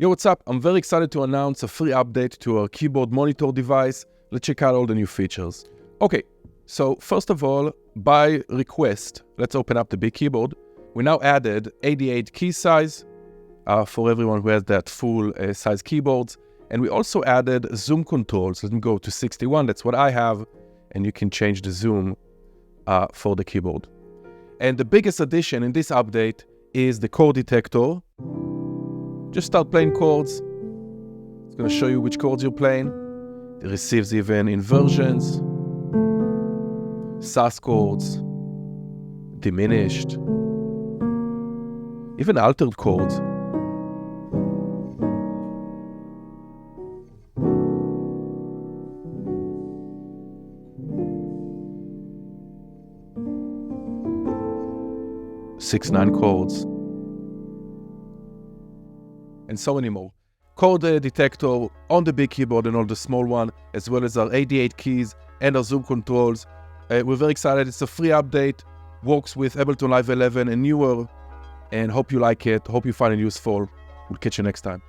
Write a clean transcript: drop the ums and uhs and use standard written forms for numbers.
Yo, what's up? I'm very excited to announce a free update to our keyboard monitor device. Let's check out all the new features. Okay, so first of all, by request, let's open up the big keyboard. We now added 88 key size for everyone who has that full size keyboards. And we also added zoom controls. Let me go to 61, that's what I have. And you can change the zoom for the keyboard. And the biggest addition in this update is the chord detector. Just start playing chords. It's going to show you which chords you're playing. It receives even inversions, sus chords, diminished, even altered chords. Six/9 chords. And so many more. Chord detector on the big keyboard and on the small one, as well as our 88 keys and our zoom controls. We're very excited. It's a free update, works with Ableton Live 11 and newer, and hope you like it. Hope you find it useful. We'll catch you next time.